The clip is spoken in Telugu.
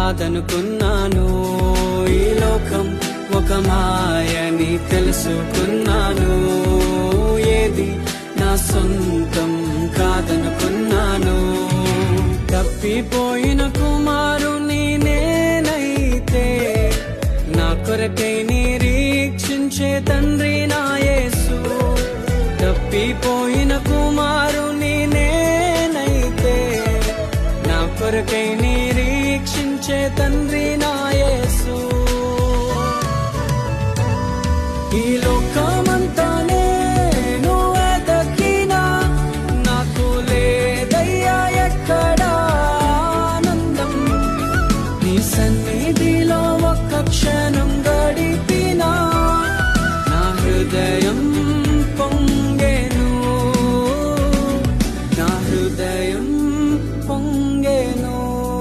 కాదనుకున్నాను. ఈ లోకం ఒక మాయని తెలుసుకున్నాను. ఏది నా సొంతం కాదనుకున్నాను. తప్పిపోయిన కుమారుని నేనైతే నా కొరకై నిరీక్షించే తండ్రి నా యేసు. తప్పిపోయిన కుమారుని నేనైతే నా కొరకై నిరీక్షించే తండ్రి నా యేసు. ఈ లోకమంతా నేను వెతకినా నాకు లేదయ్యా ఎక్కడా ఆనందం. నీ సన్నిధిలో